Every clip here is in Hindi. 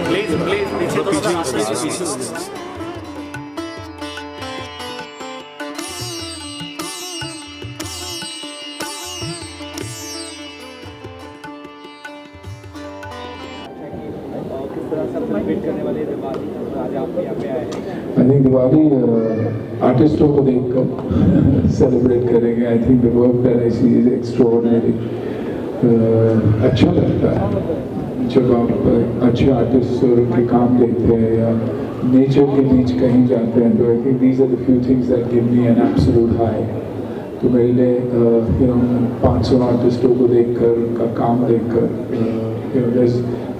प्लीज पीछे पीछे I think दिवाली आर्टिस्टों को देखकर सेलिब्रेट करेंगे. I think the work that I see is extraordinary. अच्छा लगता है जब आप अच्छे आर्टिस्ट और उनके काम देखते हैं या नेचर के बीच कहीं जाते हैं. तो I think these are the few things that give me an absolute high. तो मेरे लिए 500 आर्टिस्टों को देखकर उनका काम देखकर there's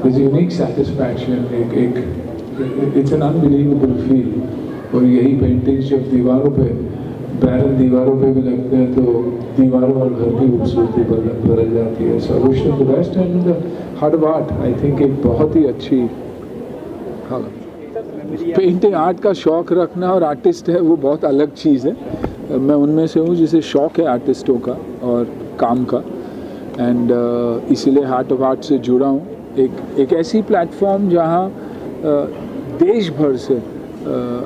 a unique satisfaction. It's an unbelievable feel. और यही पेंटिंग्स जब दीवारों पे बैरन दीवारों पे भी लगते हैं तो दीवारों और घर की खूबसूरती बदल जाती है. So I wish them the best and the heart of art. I think एक बहुत ही अच्छी पेंटिंग आर्ट का शौक़ रखना और आर्टिस्ट है वो बहुत अलग चीज़ है. मैं उनमें से हूँ जिसे शौक़ है आर्टिस्टों का और काम का एंड इसीलिए हार्ट ऑफ आर्ट से जुड़ा हूँ. एक ऐसी प्लेटफॉर्म जहाँ देश भर से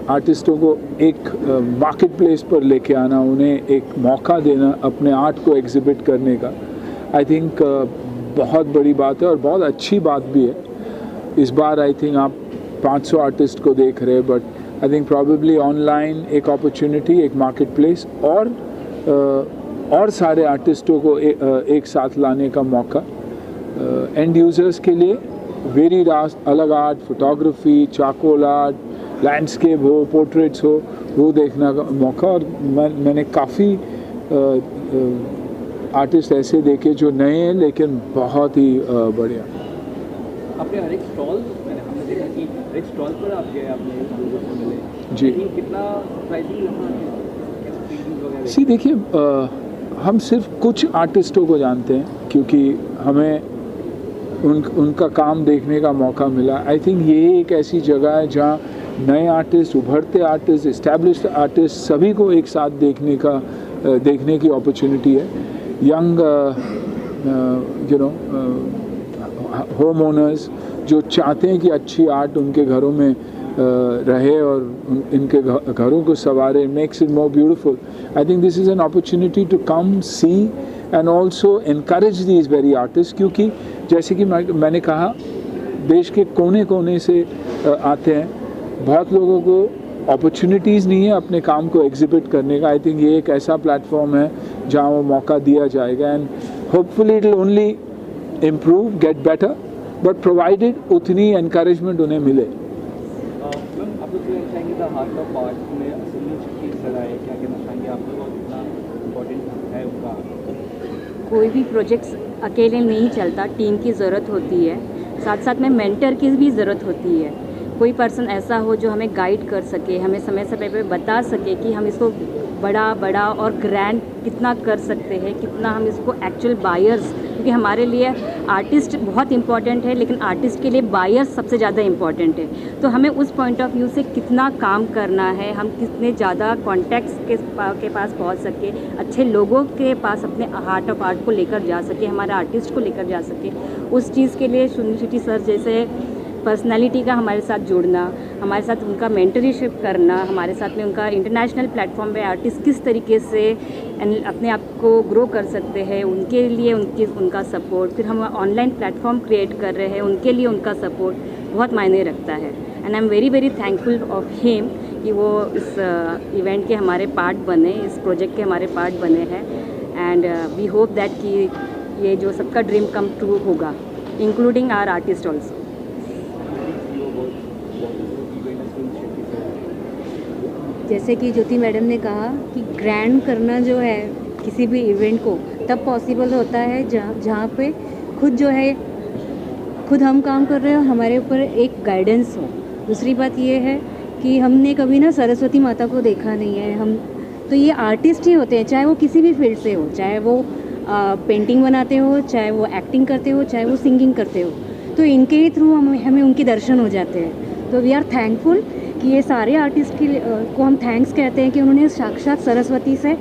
आर्टिस्टों को एक मार्केट प्लेस पर लेके आना, उन्हें एक मौका देना अपने आर्ट को एग्जिबिट करने का. आई थिंक बहुत बड़ी बात है और बहुत अच्छी बात भी है. इस बार आई थिंक आप 500 आर्टिस्ट को देख रहे हैं but I think probably online एक अपॉर्चुनिटी, एक मार्केट प्लेस और सारे आर्टिस्टों को एक साथ लाने का मौका. एंड यूज़र्स के लिए वेरी अलग art, photography, charcoal art, landscape हो, पोर्ट्रेट्स हो, वो देखने का मौका. और मैंने काफ़ी आर्टिस्ट ऐसे देखे जो नए हैं लेकिन बहुत ही बढ़िया. आपने हर एक स्टॉल हमने देखा कि हर एक स्टॉल पर आप गए, आपने लोगों से मिले जी. कितना प्राइसिंग सी देखिए हम सिर्फ कुछ आर्टिस्टों को जानते हैं क्योंकि हमें उनका काम देखने का मौका मिला. आई थिंक ये एक ऐसी जगह है जहाँ नए आर्टिस्ट, उभरते आर्टिस्ट, इस्टेब्लिश्ड आर्टिस्ट सभी को एक साथ देखने की अपॉर्चुनिटी है. यंग होम ओनर्स जो चाहते हैं कि अच्छी आर्ट उनके घरों में रहे और इनके घरों को सवारे, makes it more beautiful. I think this is an opportunity to come see and also encourage these very artists. क्योंकि जैसे कि मैंने कहा देश के कोने कोने से आते हैं. बहुत लोगों को अपॉर्चुनिटीज़ नहीं है अपने काम को एग्जिबिट करने का. आई थिंक ये एक ऐसा प्लेटफॉर्म है जहाँ वो मौका दिया जाएगा and hopefully it will only improve, get better, but provided उतनी एनकरेजमेंट उन्हें मिले. आप लोग चाहेंगे द हार्ट ऑफ आर्ट में असली किस जगह है, क्या कहना चाहेंगे आप लोग, कितना इम्पोर्टेंट है उनका? कोई भी प्रोजेक्ट्स अकेले नहीं चलता, टीम की ज़रूरत होती है. साथ साथ में मेंटर की भी ज़रूरत होती है. कोई पर्सन ऐसा हो जो हमें गाइड कर सके, हमें समय समय पे बता सके कि हम इसको बड़ा और ग्रैंड कितना कर सकते हैं, कितना हम इसको एक्चुअल बायर्स, क्योंकि हमारे लिए आर्टिस्ट बहुत इंपॉर्टेंट है लेकिन आर्टिस्ट के लिए बायर्स सबसे ज़्यादा इंपॉर्टेंट है. तो हमें उस पॉइंट ऑफ व्यू से कितना काम करना है, हम कितने ज़्यादा कॉन्टैक्ट्स के पास पहुंच सके, अच्छे लोगों के पास अपने हार्ट ऑफ आर्ट को लेकर जा सके, हमारे आर्टिस्ट को लेकर जा सके, उस चीज़ के लिए सुनील शेट्टी सर जैसे पर्सनालिटी का हमारे साथ जुड़ना, हमारे साथ उनका मेंटरशिप करना, हमारे साथ में उनका इंटरनेशनल प्लेटफॉर्म पे आर्टिस्ट किस तरीके से अपने आप को ग्रो कर सकते हैं, उनके लिए उनका सपोर्ट, फिर हम ऑनलाइन प्लेटफॉर्म क्रिएट कर रहे हैं उनके लिए उनका सपोर्ट बहुत मायने रखता है. And I am very very thankful of him कि वो इस इवेंट के हमारे पार्ट बने, इस प्रोजेक्ट के हमारे पार्ट बने हैं. एंड वी होप दैट कि ये जो सबका ड्रीम कम ट्रू होगा, इंक्लूडिंग आवर आर्टिस्ट ऑल्सो. जैसे कि ज्योति मैडम ने कहा कि ग्रैंड करना जो है किसी भी इवेंट को तब पॉसिबल होता है जहाँ पे खुद हम काम कर रहे हो, हमारे ऊपर एक गाइडेंस हो. दूसरी बात ये है कि हमने कभी ना सरस्वती माता को देखा नहीं है. हम तो ये आर्टिस्ट ही होते हैं, चाहे वो किसी भी फील्ड से हो, चाहे वो पेंटिंग बनाते हो, चाहे वो एक्टिंग करते हो, चाहे वो सिंगिंग करते हो. तो इनके ही थ्रू हमें उनके दर्शन हो जाते हैं. तो वी आर थैंकफुल कि ये सारे आर्टिस्ट को हम थैंक्स कहते हैं कि उन्होंने साक्षात सरस्वती से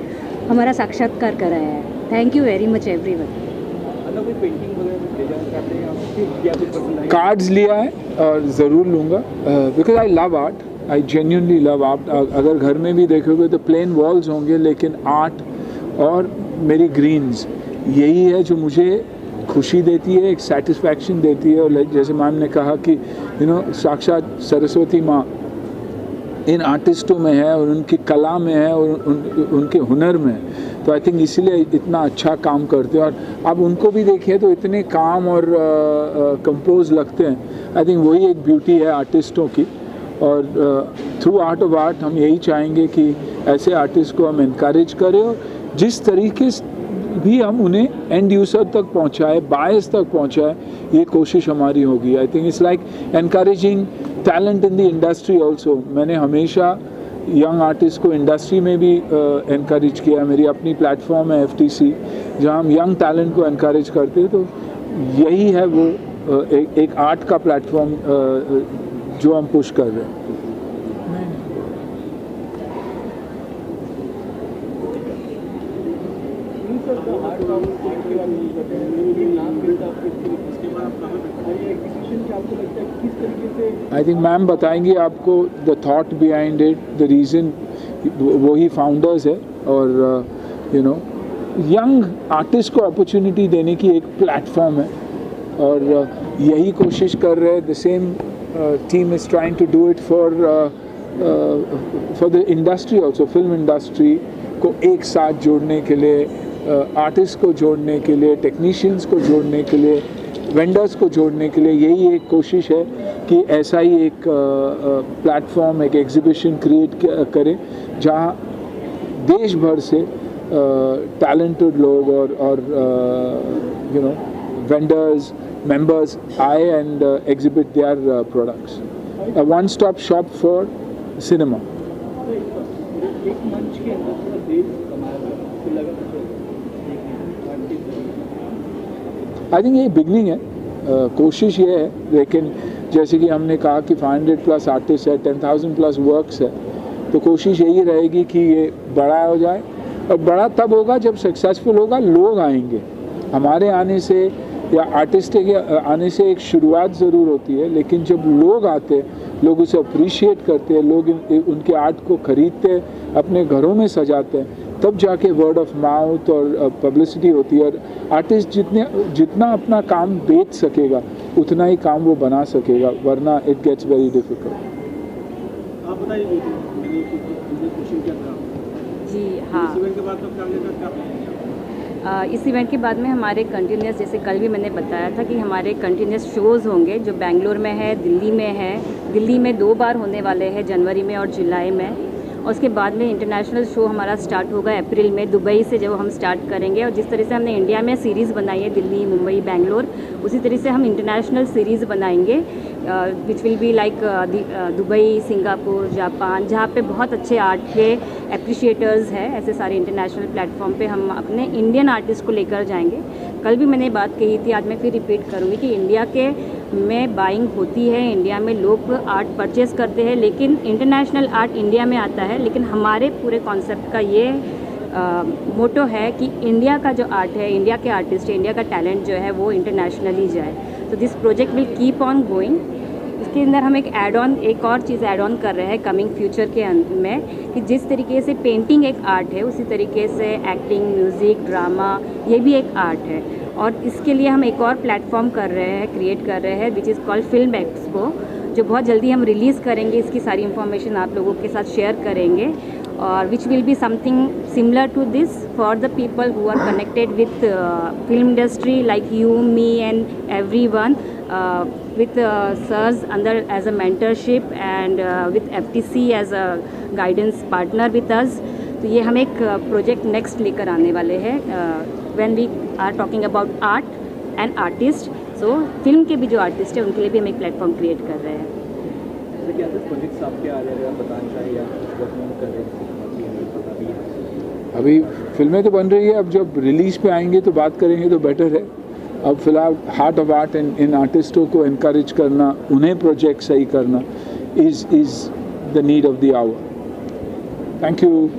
हमारा साक्षात्कार कराया है. Thank you very much everyone. Anna कोई पेंटिंग वगैरह कुछ ले जाना चाहते हैं आप या कुछ पसंद आई? कार्ड्स लिया है और ज़रूर लूँगा because I love art, I genuinely love art. अगर घर में भी देखोगे तो प्लेन वॉल्स होंगे, लेकिन आर्ट और मेरी ग्रीन्स यही है जो मुझे खुशी देती है, एक सेटिस्फैक्शन देती है। और जैसे मैम ने कहा कि साक्षात सरस्वती माँ इन आर्टिस्टों में है और उनकी कला में है और उनके हुनर में है। तो आई थिंक इसीलिए इतना अच्छा काम करते हैं। और आप उनको भी देखिए तो इतने काम और कंपोज लगते हैं। आई थिंक वही एक ब्यूटी है आर्टिस्टों की। और थ्रू आर्ट ऑफ आर्ट हम यही चाहेंगे कि ऐसे आर्टिस्ट को हम इनकरेज करें और जिस तरीके से भी हम उन्हें एंड यूज़र तक पहुंचाए, बायर्स तक पहुंचाए, ये कोशिश हमारी होगी। I think it's like encouraging talent in the industry also. मैंने हमेशा यंग आर्टिस्ट को इंडस्ट्री में भी एनकरेज किया। मेरी अपनी प्लेटफॉर्म है FTC, जहाँ हम यंग टैलेंट को एनकरेज करते हैं। तो यही है वो एक आर्ट का प्लेटफॉर्म जो हम पुश कर रहे हैं। आई थिंक मैम बताएंगी आपको the thought behind it, the reason. वही फाउंडर्स है और यंग आर्टिस्ट को अपॉर्चुनिटी देने की एक प्लेटफॉर्म है और यही कोशिश कर रहे हैं। The same team is trying to do it for the industry also, film industry को एक साथ जोड़ने के लिए, आर्टिस्ट को जोड़ने के लिए, टेक्नीशियंस को जोड़ने के लिए, वेंडर्स को जोड़ने के लिए। यही एक कोशिश है कि ऐसा ही एक प्लेटफॉर्म, एक एग्जीबिशन क्रिएट करें जहां देश भर से टैलेंटेड लोग और वेंडर्स, members आए and exhibit their products. A one-stop shop for cinema. एक मंच के अंदर पूरा देश कमाया हुआ है, तो लगा आई थिंक ये बिगनिंग है, कोशिश ये है। लेकिन जैसे कि हमने कहा कि 500 प्लस आर्टिस्ट है, 10,000 प्लस वर्क्स है, तो कोशिश यही रहेगी कि ये बड़ा हो जाए। और बड़ा तब होगा जब सक्सेसफुल होगा, लोग आएंगे। हमारे आने से या आर्टिस्ट के आने से एक शुरुआत ज़रूर होती है, लेकिन जब लोग आते हैं, लोग उसे अप्रिशिएट करते हैं, लोग उनके आर्ट को ख़रीदते हैं, अपने घरों में सजाते हैं, तब जाके वर्ड ऑफ माउथ और पब्लिसिटी होती है। और आर्टिस्ट जितना अपना काम बेच सकेगा उतना ही काम वो बना सकेगा, वरना इट गेट्स वेरी डिफ़िकल्ट। आप बताइए, मैंने क्वेश्चन किया था जी हाँ, इस इवेंट के बाद तो क्या इस इवेंट के बाद में हमारे कंटिन्यूस, जैसे कल भी मैंने बताया था कि हमारे कंटिन्यूस शोज़ होंगे जो बेंगलोर में है, दिल्ली में है। दिल्ली में 2 बार होने वाले हैं, जनवरी में और जुलाई में। और उसके बाद में इंटरनेशनल शो हमारा स्टार्ट होगा अप्रैल में, दुबई से जब हम स्टार्ट करेंगे। और जिस तरह से हमने इंडिया में सीरीज़ बनाई है, दिल्ली, मुंबई, बेंगलोर, उसी तरह से हम इंटरनेशनल सीरीज़ बनाएंगे विच will be like Dubai, Singapore, Japan, जहाँ पे बहुत अच्छे आर्ट के एप्रिशिएटर्स हैं। ऐसे सारे इंटरनेशनल प्लेटफॉर्म पे हम अपने इंडियन आर्टिस्ट को लेकर जाएंगे। कल भी मैंने बात कही थी, आज मैं फिर रिपीट करूँगी कि इंडिया के में बाइंग होती है, इंडिया में लोग आर्ट परचेज़ करते हैं, लेकिन इंटरनेशनल आर्ट इंडिया में आता है। लेकिन हमारे पूरे कॉन्सेप्ट का ये मोटो है कि इंडिया का जो आर्ट है, इंडिया के आर्टिस्ट है, इंडिया का टैलेंट जो है वो इंटरनेशनली जाए। तो this project will keep on going. इसके अंदर हम एक और चीज़ ऐड ऑन कर रहे हैं कमिंग फ्यूचर के में, कि जिस तरीके से पेंटिंग एक आर्ट है, उसी तरीके से एक्टिंग, म्यूज़िक, ड्रामा, ये भी एक आर्ट है। और इसके लिए हम एक और प्लेटफॉर्म कर रहे हैं, क्रिएट कर रहे हैं, which is called film expo, जो बहुत जल्दी हम रिलीज़ करेंगे। इसकी सारी इन्फॉर्मेशन आप लोगों के साथ शेयर करेंगे। और which will be something similar to this for the people who are connected with film industry like you, me and everyone, with sirs under as a mentorship and with FTC as a guidance partner with us। तो ये हम एक प्रोजेक्ट नेक्स्ट लेकर आने वाले हैं when we are talking about art and artist. So film के भी जो आर्टिस्ट हैं उनके लिए भी हम एक प्लेटफॉर्म क्रिएट कर रहे हैं। तो क्या कुछ प्रोजेक्ट्स आपके आ रहे हैं, आप बताना चाहिए या कुछ वर्क कर रहे हैं? अभी फिल्में तो बन रही है, अब जब रिलीज़ पे आएंगे तो बात करेंगे तो बेटर है। अब फिलहाल हार्ट ऑफ आर्ट इन आर्टिस्टों को इनकरेज करना, उन्हें प्रोजेक्ट सही करना is the need of the hour. Thank you.